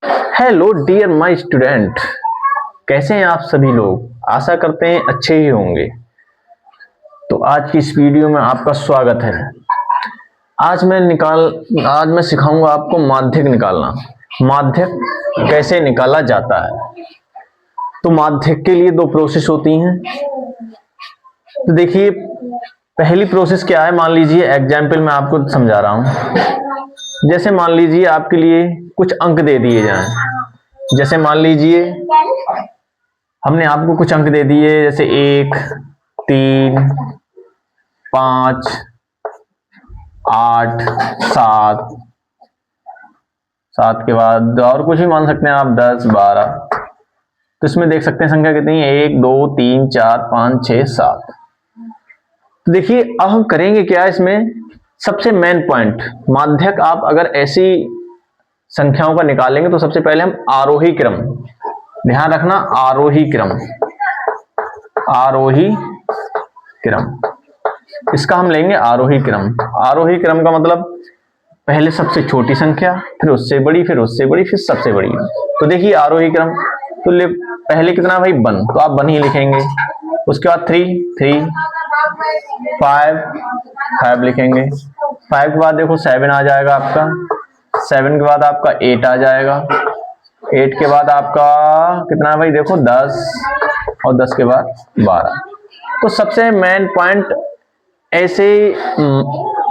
Hello dear my student, कैसे हैं आप सभी लोग। आशा करते हैं अच्छे ही होंगे। तो आज की इस वीडियो में आपका स्वागत है। आज मैं सिखाऊंगा आपको माध्यक निकालना। माध्यक कैसे निकाला जाता है। तो माध्यक के लिए दो प्रोसेस होती हैं। तो देखिए, पहली प्रोसेस क्या है, मान लीजिए एग्जाम्पल मैं आपको समझा रहा हूं। जैसे मान लीजिए आपके लिए कुछ अंक दे दिए जाएं। जैसे मान लीजिए हमने आपको कुछ अंक दे दिए, जैसे 1, 3, 5, 8, 7। 7 के बाद और कुछ भी मान सकते हैं आप, 10, 12। तो इसमें देख सकते हैं संख्या कितनी है, 1, 2, 3, 4, 5, 6, 7। तो देखिए अब हम करेंगे क्या, इसमें सबसे मेन पॉइंट, माध्यक आप अगर ऐसी संख्याओं का निकालेंगे तो सबसे पहले हम आरोही क्रम, ध्यान रखना, आरोही क्रम, आरोही क्रम, इसका हम लेंगे आरोही क्रम। आरोही क्रम का मतलब पहले सबसे छोटी संख्या, फिर उससे बड़ी, फिर उससे बड़ी, फिर सबसे बड़ी। तो देखिए आरोही क्रम, तो पहले कितना भाई 1, तो आप 1 ही लिखेंगे। उसके बाद 3, 3, 5, 5 लिखेंगे। 5 के बाद देखो 7 आ जाएगा आपका। 7 के बाद आपका 8 आ जाएगा। 8 के बाद आपका कितना भाई, देखो 10, और 10 के बाद 12। तो सबसे मेन पॉइंट, ऐसे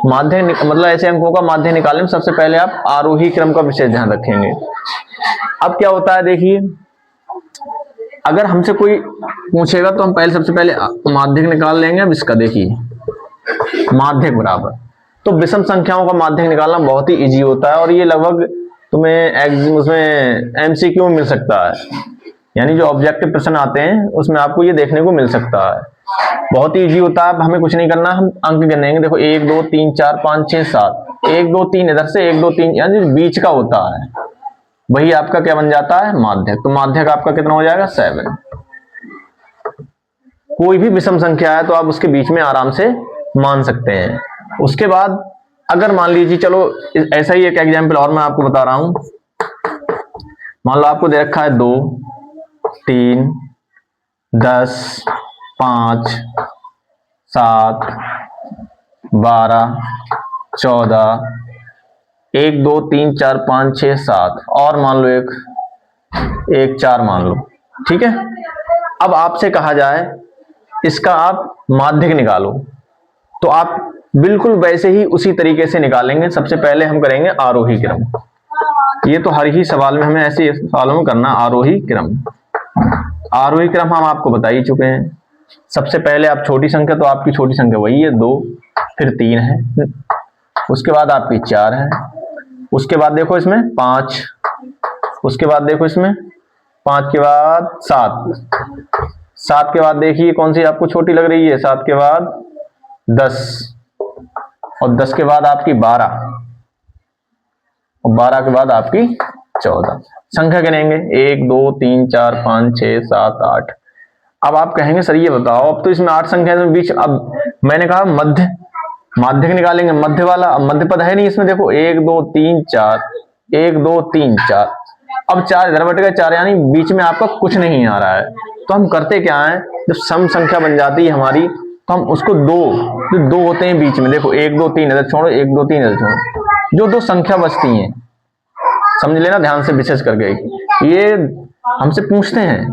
माध्य मतलब ऐसे अंकों का माध्य निकालने में सबसे पहले आप आरोही क्रम का विशेष ध्यान रखेंगे। अब क्या होता है, देखिए अगर हमसे कोई पूछेगा तो हम सबसे पहले माध्यक निकाल लेंगे। अब इसका देखिए माध्यक बराबर, तो विषम संख्याओं का माध्यक निकालना बहुत ही इजी होता है, और ये लगभग तुम्हें उसमें एमसीक्यू मिल सकता है, यानी जो ऑब्जेक्टिव प्रश्न आते हैं उसमें आपको ये देखने को मिल सकता है। बहुत ही इजी होता है। हमें कुछ नहीं करना, हम अंक गिनेंगे। देखो 1, 2, 3, 4, 5, 6, 7, 1, 2, 3 इधर से, 1, 2, 3, यानी बीच का होता है वही आपका क्या बन जाता है, माध्यक। तो माध्यक आपका कितना हो जाएगा, 7। कोई भी विषम संख्या है तो आप उसके बीच में आराम से मान सकते हैं। उसके बाद अगर मान लीजिए, चलो ऐसा ही एक एग्जाम्पल और मैं आपको बता रहा हूं। मान लो आपको दे रखा है 2, 3, 10, 5, 7, 12, 14, 1, 2, 3, 4, 5, 6, 7, और मान लो एक 4 मान लो, ठीक है। अब आपसे कहा जाए इसका आप माध्यक निकालो, तो आप बिल्कुल वैसे ही उसी तरीके से निकालेंगे। सबसे पहले हम करेंगे आरोही क्रम। ये तो हर ही सवाल में हमें ऐसे सवालों में करना, आरोही क्रम। आरोही क्रम हम आपको बता ही चुके हैं। सबसे पहले आप छोटी संख्या, तो आपकी छोटी संख्या वही है 2, फिर 3 है, उसके बाद आपकी 4 है, उसके बाद देखो इसमें 5, उसके बाद देखो इसमें 5 के बाद 7, 7 के बाद देखिए कौन सी आपको छोटी लग रही है, 7 के बाद 10, और 10 के बाद आपकी 12, और 12 के बाद आपकी 14। संख्या गिनेंगे 1, 2, 3, 4, 5, 6, 7, 8। अब आप कहेंगे सर ये बताओ, अब तो इसमें 8 संख्या है बीच, अब मैंने कहा माध्यक निकालेंगे, मध्य वाला। अब मध्य पद है नहीं इसमें, देखो 1, 2, 3, 4, 1, 2, 3, 4। अब 4 इधर बट गए, 4 यानी बीच में आपका कुछ नहीं आ रहा है। तो हम करते क्या है, जब सम संख्या बन जाती है हमारी, तो हम उसको दो होते हैं बीच में, देखो 1, 2, 3 इधर छोड़ो, 1, 2, 3 इधर छोड़ो, जो 2 संख्या बचती हैं, समझ लेना ध्यान से विशेष करके। ये हमसे पूछते हैं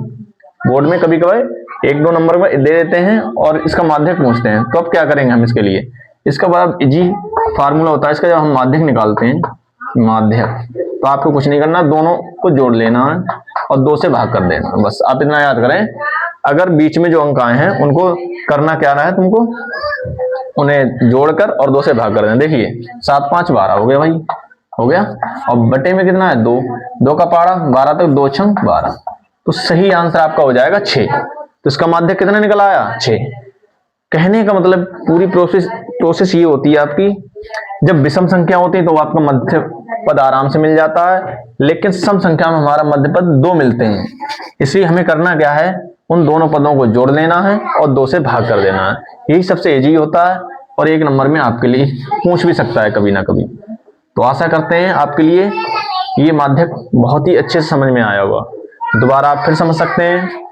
बोर्ड में, कभी कभी 1, 2 नंबर में दे देते हैं और इसका माध्यक पूछते हैं। तो अब क्या करेंगे हम इसके लिए, इसका बड़ा इजी फार्मूला होता है इसका। जब हम माध्यक निकालते हैं, माध्यक, तो आपको कुछ नहीं करना, दोनों को जोड़ लेना है और 2 से भाग कर देना, बस। आप इतना याद करें, अगर बीच में जो अंक आए हैं उनको करना क्या रहा है तुमको, उन्हें जोड़कर और 2 से भाग कर देना। देखिए 7, 5, 12 हो गया भाई, हो गया। और बटे में कितना है, 2 का पारा 12 तक, 2 छंग 12। तो सही आंसर आपका हो जाएगा 6। तो इसका माध्यक कितना निकल आया, 6। कहने का मतलब पूरी प्रोसेस ये होती है आपकी, जब विषम संख्या होती है तो आपका मध्य पद आराम से मिल जाता है, लेकिन सम संख्या में हमारा मध्य पद 2 मिलते हैं। इसलिए हमें करना क्या है, उन दोनों पदों को जोड़ लेना है और 2 से भाग कर देना है। यही सबसे इजी होता है, और 1 नंबर में आपके लिए पूछ भी सकता है कभी ना कभी। तो आशा करते हैं आपके लिए ये माध्यक बहुत ही अच्छे से समझ में आया होगा। दोबारा आप फिर समझ सकते हैं।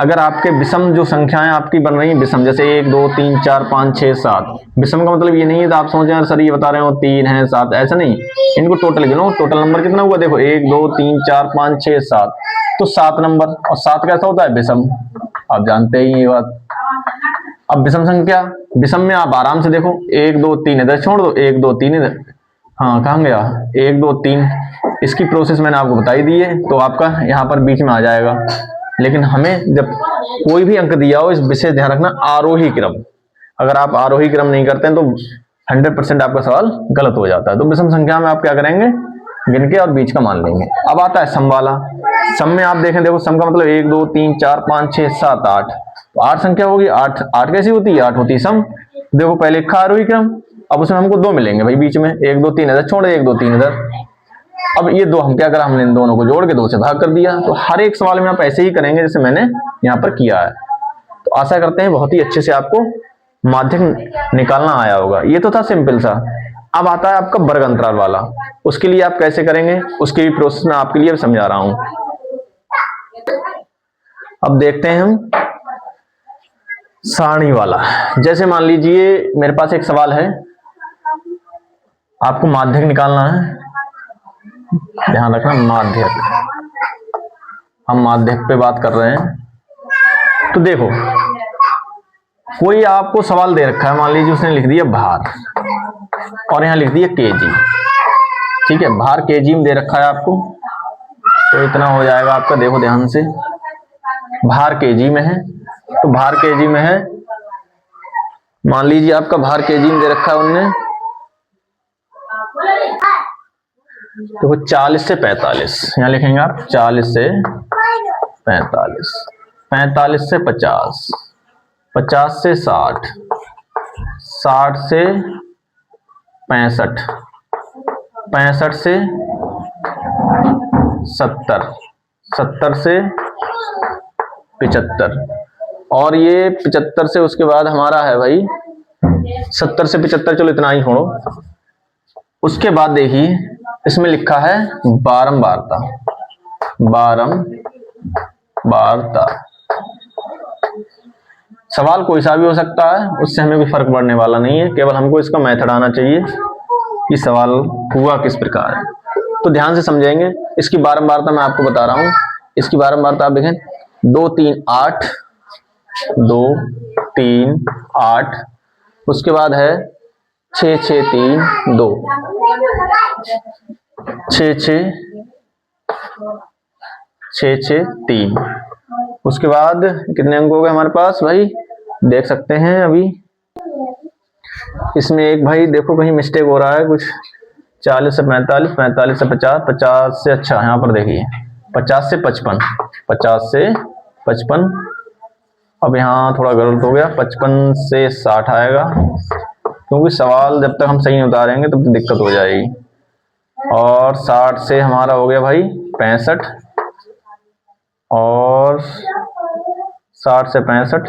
अगर आपके विषम जो संख्याएं आपकी बन रही हैं विषम, जैसे 1 2 3 4 5 6 7, विषम का मतलब ये नहीं है तो आप सोच रहे हैं सर ये बता रहे हो 3 है 7, ऐसा नहीं। इनको टोटल गिनो, टोटल नंबर कितना हुआ देखो 1 2 3 4 5 6 7, तो 7 नंबर। और 7 कैसा होता है विषम, आप जानते ही ये बात। अब विषम संख्या, विषम में आप आराम से देखो 1 2 3 इधर छोड़ दो, 1 2 3 इधर, हाँ कहाँ गया 1 2 3, इसकी प्रोसेस मैंने आपको बताई दी है, तो आपका यहाँ पर बीच में आ जाएगा। लेकिन हमें जब कोई भी अंक दिया हो, इस विशेष ध्यान रखना आरोही क्रम, अगर आप आरोही क्रम नहीं करते हैं तो 100% आपका सवाल गलत हो जाता है। तो विषम संख्या में आप क्या करेंगे, गिन के और बीच का मान लेंगे। अब आता है सम वाला। सम में आप देखें, देखो सम का मतलब 1 2 3 4 5 6 7 8, तो 8 संख्या होगी। 8 कैसी होती है, 8 होती है सम। देखो पहले लिखा आरोही क्रम, अब उसमें हमको 2 मिलेंगे भाई बीच में, 1 2 3 इधर छोड़, 1 2 3 इधर। अब ये दो हम क्या करा, हमने इन दोनों को जोड़ के 2 से भाग कर दिया। तो हर एक सवाल में आप ऐसे ही करेंगे जैसे मैंने यहाँ पर किया है। तो आशा करते हैं बहुत ही अच्छे से आपको माध्यक निकालना आया होगा। ये तो था सिंपल सा। अब आता है आपका वर्ग अंतराल वाला। उसके लिए आप कैसे करेंगे, उसकी भी प्रोसेस मैं आपके लिए समझा रहा हूं। अब देखते हैं हम सारणी वाला। जैसे मान लीजिए मेरे पास एक सवाल है, आपको माध्यक निकालना है। ध्यान रखना माध्यक, हम माध्यक पे बात कर रहे हैं। तो देखो कोई आपको सवाल दे रखा है, मान लीजिए उसने लिख दिया भार और यहां लिख दिया केजी, ठीक है, भार केजी में दे रखा है आपको, तो इतना हो जाएगा आपका। देखो ध्यान से, भार केजी में है, तो भार केजी में है, मान लीजिए आपका भार केजी में दे रखा है उनने, देखो 40 से 45, यहां लिखेंगे आप 40 से 45, 45 से 50, 50 से 60, 60 से 65, 65 से 70, 70 से 75, और ये 75 से उसके बाद हमारा है भाई 70 से 75, चलो इतना ही छोड़ो। उसके बाद देखिए इसमें लिखा है बारंबारता, बारंबारता। सवाल कोई सा भी हो सकता है, उससे हमें कोई फर्क पड़ने वाला नहीं है, केवल हमको इसका मेथड आना चाहिए कि सवाल हुआ किस प्रकार है। तो ध्यान से समझेंगे। इसकी बारंबारता मैं आपको बता रहा हूं। इसकी बारंबारता आप देखें 2 3 8, 2 3 8, उसके बाद है 6 6 3 2, 6 6 6 6 3, उसके बाद कितने अंक हो गए हमारे पास भाई, देख सकते हैं अभी इसमें एक भाई देखो कहीं मिस्टेक हो रहा है कुछ, 40 से 45, 45 से 50, 50 से, अच्छा यहाँ पर देखिए 50 से 55, 50 से 55, अब यहाँ थोड़ा गलत हो गया, 55 से 60 आएगा, क्योंकि सवाल जब तक हम सही नहीं उतारेंगे तब तक दिक्कत हो जाएगी। और 60 से हमारा हो गया भाई 65, और 60 से 65,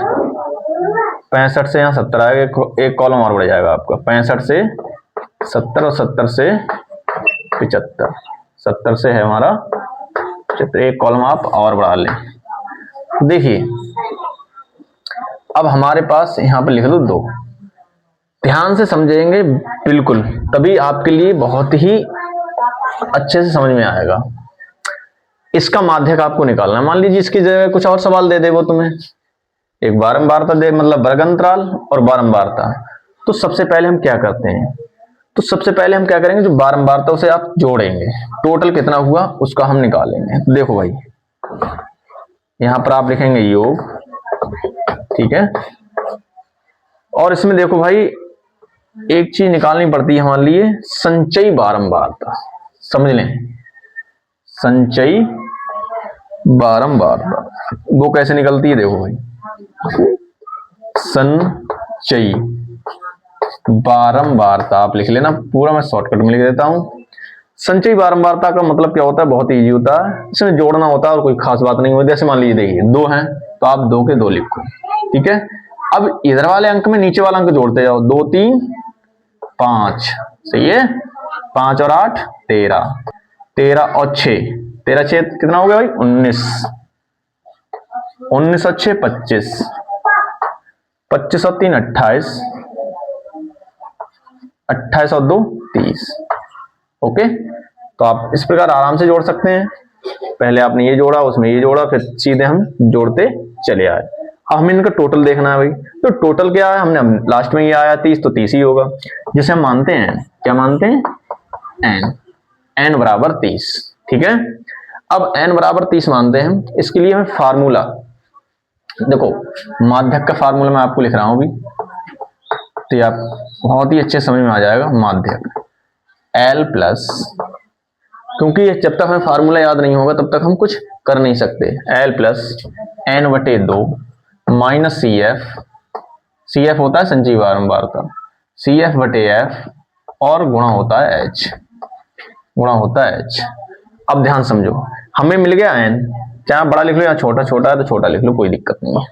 65 से यहाँ 70 आएगा, एक कॉलम और बढ़ जाएगा आपका, 65 से 70, और 70 से 75, 70 से है हमारा 75, एक कॉलम आप और बढ़ा लें। देखिए अब हमारे पास यहाँ पर लिख दो 2, ध्यान से समझेंगे बिल्कुल, तभी आपके लिए बहुत ही अच्छे से समझ में आएगा। इसका माध्यक आपको निकालना है। मान लीजिए इसकी जगह कुछ और सवाल दे दे वो तुम्हें, एक बारंबारता दे, मतलब वर्ग अंतराल और बारंबारता, तो सबसे पहले हम क्या करते हैं, तो सबसे पहले हम क्या करेंगे, जो बारंबारता उसे आप जोड़ेंगे, टोटल कितना हुआ उसका हम निकालेंगे। तो देखो भाई यहां पर आप लिखेंगे योग, ठीक है, और इसमें देखो भाई एक चीज निकालनी पड़ती है हमारे लिए, संचयी बारंबारता, समझ लें, संचयी बारंबारता वो कैसे निकलती है, देखो भाई संचयी बारंबारता आप लिख लेना पूरा, मैं शॉर्टकट में लिख देता हूं। संचयी बारंबारता का मतलब क्या होता है, बहुत इजी होता है, इसमें जोड़ना होता है और कोई खास बात नहीं होती। जैसे मान लीजिए देखिए 2 हैं तो आप 2 के 2 लिखो, ठीक है। अब इधर वाले अंक में नीचे वाला अंक जोड़ते जाओ, 2 3 5, सही है, 5 और 8 13, 13 और 6, 13 6 कितना हो गया भाई 19, 19 और 6 25, 25 और 3 28, 28 और 2 30। ओके, तो आप इस प्रकार आराम से जोड़ सकते हैं। पहले आपने ये जोड़ा, उसमें ये जोड़ा, फिर सीधे हम जोड़ते चले आए। अब हमें इनका टोटल देखना है भाई। तो टोटल क्या है, हमने लास्ट में ये आया 30, तो 30 ही होगा, जिसे हम मानते हैं, क्या मानते हैं, n, n बराबर 30। ठीक है, अब n बराबर 30 मानते हैं। इसके लिए हमें फार्मूला देखो, माध्यक का फार्मूला मैं आपको लिख रहा हूं अभी, तो आप बहुत ही अच्छे समझ में आ जाएगा। माध्यक L प्लस, क्योंकि जब तक हमें फार्मूला याद नहीं होगा तब तक हम कुछ कर नहीं सकते। L प्लस n बटे 2 minus C F, C F होता है संजीव बारंबारता, सी एफ बटे एफ, और गुणा होता है एच, गुणा होता है एच। अब ध्यान समझो, हमें मिल गया n, चाहे आप बड़ा लिख लो या छोटा, छोटा है तो छोटा लिख लो, कोई दिक्कत नहीं है।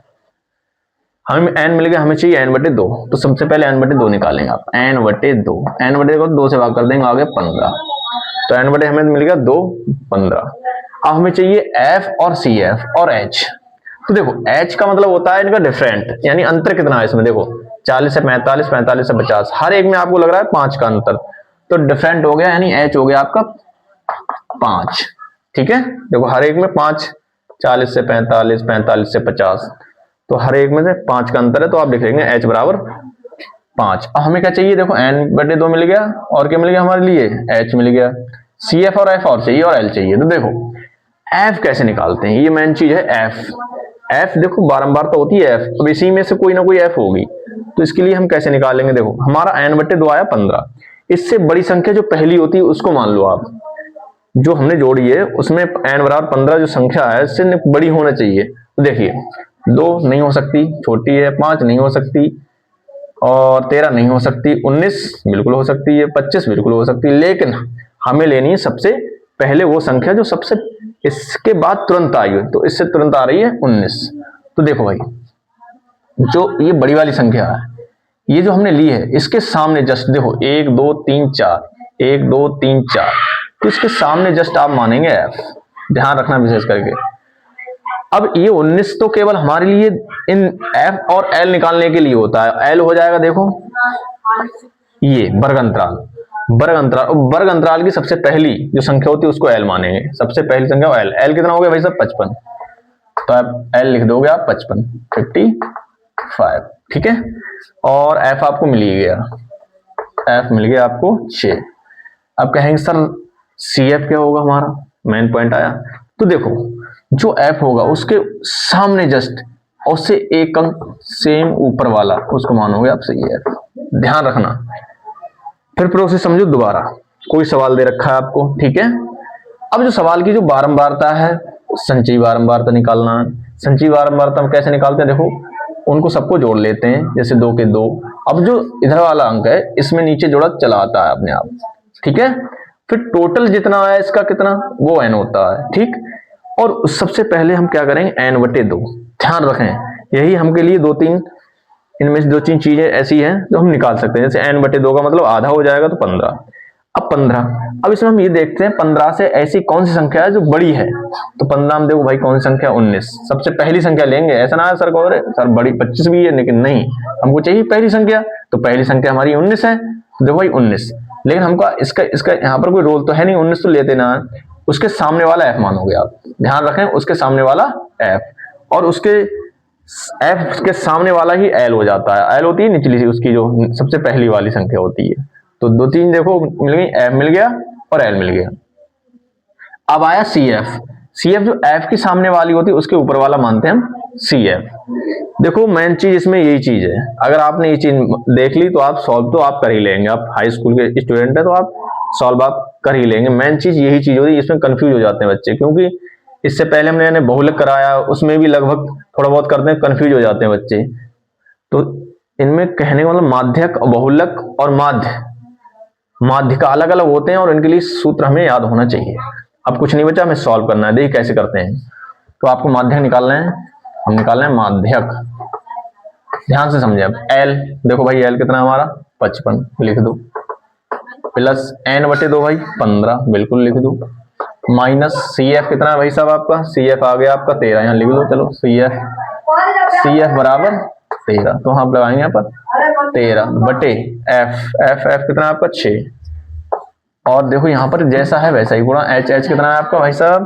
हमें n मिल गया, हमें चाहिए n बटे 2, तो सबसे पहले n बटे 2 निकालेंगे आप। n बटे 2, n बटे 2 से भाग कर देंगे, आगे 15, तो n बटे हमें मिल गया 2 15। अब हमें चाहिए f और सी एफ और h। तो देखो h का मतलब होता है इनका डिफरेंट, यानी अंतर कितना है इसमें। देखो 40 से 45, 45 से 50, हर एक में आपको लग रहा है 5 का अंतर, तो डिफरेंट हो गया, यानी h हो गया आपका 5। ठीक है, देखो हर एक में 5, 40 से 45, 45 से 50, तो हर एक में से 5 का अंतर है, तो आप लिख लेंगे h बराबर 5। अब हमें क्या चाहिए, देखो n बटे 2 मिल गया, और क्या मिल गया हमारे लिए, h मिल गया, सी एफ और f और चाहिए, और l चाहिए। तो देखो f कैसे निकालते हैं, ये मेन चीज है f। f देखो बारंबार तो होती है f, अब इसी में से कोई ना कोई f होगी, तो इसके लिए हम कैसे निकालेंगे। देखो हमारा n बटे 2 आया 15, इससे बड़ी संख्या जो पहली होती है उसको मान लो आप, जो हमने जोड़ी है उसमें n बराबर 15 जो संख्या है इससे बड़ी होना चाहिए। तो देखिए 2 नहीं हो सकती, छोटी है, 5 नहीं हो सकती, और 13 नहीं हो सकती, 19 बिल्कुल हो सकती है, 25 बिल्कुल हो सकती है, लेकिन हमें लेनी है सबसे पहले वो संख्या जो सबसे इसके बाद तुरंत आई है, तो इससे तुरंत आ रही है 19। तो देखो भाई, जो ये बड़ी वाली संख्या है, ये जो हमने ली है, इसके सामने जस्ट देखो 1 2 3 4, 1 2 3 4, तो इसके सामने जस्ट आप मानेंगे f, ध्यान रखना विशेष करके। अब ये 19 तो केवल हमारे लिए इन f और l निकालने के लिए होता है। l हो जाएगा देखो ये वर्ग अंतराल, वर्ग अंतराल, वर्ग अंतराल की सबसे पहली जो संख्या होती है उसको l मानेंगे, सबसे पहली संख्या l। l कितना हो गया भाई साहब 55, तो आप l लिख दोगे आप 55, 55। ठीक है, और f आपको मिल ही गया, f मिल गया आपको 6। अब कहेंगे सर सी एफ क्या होगा, हमारा मेन पॉइंट आया। तो देखो जो f होगा उसके सामने जस्ट उससे एक अंक सेम ऊपर वाला उसको मानोगे आप सी एफ, ध्यान रखना। फिर प्रोसेस समझो दोबारा, कोई सवाल दे रखा है आपको, ठीक है। अब जो सवाल की जो बारंबारता है, संचयी बारंबारता निकालना है। संचयी बारंबारता हम कैसे निकालते हैं, देखो उनको सबको जोड़ लेते हैं, जैसे 2 के 2। अब जो इधर वाला अंक है इसमें नीचे जोड़ा चला आता है अपने आप, ठीक है। फिर टोटल जितना है इसका कितना, वो n होता है, ठीक। और सबसे पहले हम क्या करेंगे, n बटे 2, ध्यान रखें यही हमके लिए 2-3 इनमें से 2-3 चीजें ऐसी हैं जो हम निकाल सकते हैं। जैसे n बटे 2 का मतलब आधा हो जाएगा, तो 15। अब 15, अब इसमें हम ये देखते हैं 15 से ऐसी कौन सी संख्या है जो बड़ी है। तो 15 में देखो भाई कौन सी संख्या, 19, सबसे पहली संख्या लेंगे। ऐसा ना है सर को सर बड़ी 25 भी है, लेकिन नहीं, हमको चाहिए पहली संख्या, तो पहली संख्या हमारी 19 है। तो देखो भाई 19, लेकिन हमको इसका यहाँ पर कोई रोल तो है नहीं, 19 तो लेते ना, उसके सामने वाला f मानोगे आप, ध्यान रखें उसके सामने वाला f, और उसके f के सामने वाला ही l हो जाता है। l होती है निचली सी उसकी जो सबसे पहली वाली संख्या होती है। तो 2-3 देखो मिल गई, f मिल गया और l मिल गया। अब आया CF, CF जो f की सामने वाली होती है उसके ऊपर वाला मानते हैं हम CF। देखो मेन चीज इसमें यही चीज है, अगर आपने ये चीज देख ली तो आप सॉल्व तो आप कर ही लेंगे, आप हाई स्कूल के स्टूडेंट है तो आप सॉल्व आप कर ही लेंगे। मेन चीज यही चीज होती है, इसमें कंफ्यूज हो जाते हैं बच्चे, क्योंकि इससे पहले हमने बहुलक कराया, उसमें भी लगभग थोड़ा बहुत करते हैं, कंफ्यूज हो जाते हैं बच्चे। तो इनमें कहने का मतलब माध्यक, बहुलक और माध्य का अलग अलग होते हैं, और इनके लिए सूत्र हमें याद होना चाहिए। अब कुछ नहीं बचा, हमें सॉल्व करना है, देखिए कैसे करते हैं। तो आपको माध्यक निकालना है, हम निकाल रहे हैं माध्यक, ध्यान से समझे। अब l देखो भाई l कितना हमारा 55 लिख दो, प्लस n बटे 2 भाई 15 बिल्कुल लिख दो, माइनस सी एफ कितना है भाई साहब आपका, सी एफ आ गया आपका 13, यहाँ लिख लो चलो सी एफ बराबर 13, तो हम लगाएंगे यहाँ पर 13 बटे एफ कितना है आपका 6, और देखो यहाँ पर जैसा है वैसा ही गुणा, एच कितना है आपका भाई साहब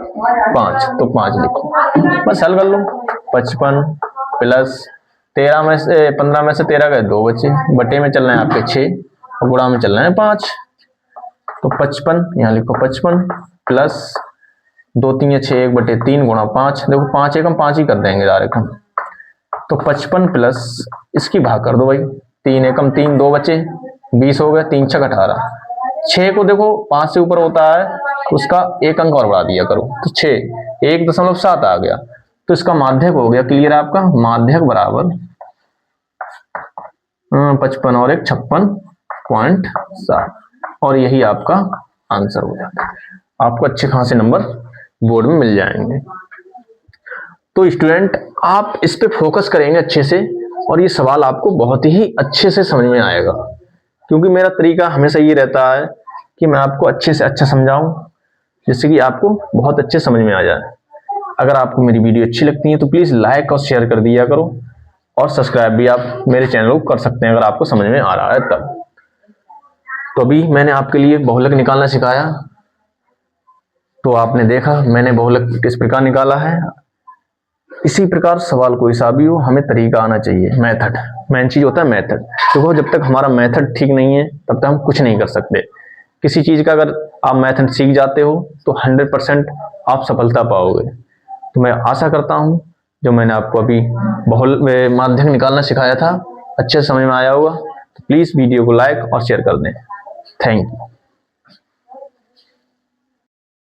5, तो 5 लिखो, बस हल कर लो। 55 प्लस 13 में से 15 में से 13 गए 2 बचे, बटे में चल रहे हैं आपके 6 और गुणा में चल रहे हैं 5, तो 55 यहाँ लिखो 55 प्लस 2 3 6 1 बटे 3 गुणा 5, देखो 5 एकम 5 ही कर देंगे डायरेक्ट हम, तो 55 प्लस इसकी भाग कर दो भाई, 3 एकम 3 2 बचे 20 हो गए, 3 6 18, 6 को देखो 5 से ऊपर होता है उसका एक अंक और बढ़ा दिया करो, तो 6 1.7 आ गया, तो इसका माध्यक हो गया क्लियर आपका, माध्यक बराबर 55 और 1 56.7, और यही आपका आंसर हो जाता है, आपको अच्छे खासे नंबर बोर्ड में मिल जाएंगे। तो स्टूडेंट आप इस पे फोकस करेंगे अच्छे से, और ये सवाल आपको बहुत ही अच्छे से समझ में आएगा, क्योंकि मेरा तरीका हमेशा ये रहता है कि मैं आपको अच्छे से अच्छा समझाऊं, जिससे कि आपको बहुत अच्छे समझ में आ जाए। अगर आपको मेरी वीडियो अच्छी लगती है तो प्लीज़ लाइक और शेयर कर दिया करो, और सब्सक्राइब भी आप मेरे चैनल को कर सकते हैं अगर आपको समझ में आ रहा है तब। तो अभी मैंने आपके लिए बहुलक निकालना सिखाया, तो आपने देखा मैंने बहुलक किस प्रकार निकाला है। इसी प्रकार सवाल कोई सा भी हो, हमें तरीका आना चाहिए, मेथड, मेन चीज होता है मेथड। देखो जब तक हमारा मेथड ठीक नहीं है तब तक हम कुछ नहीं कर सकते। किसी चीज का अगर आप मेथड सीख जाते हो तो 100% आप सफलता पाओगे। तो मैं आशा करता हूँ जो मैंने आपको अभी बहुल माध्यक निकालना सिखाया था अच्छे से समझ में आया होगा। तो प्लीज वीडियो को लाइक और शेयर कर दें। Thank you.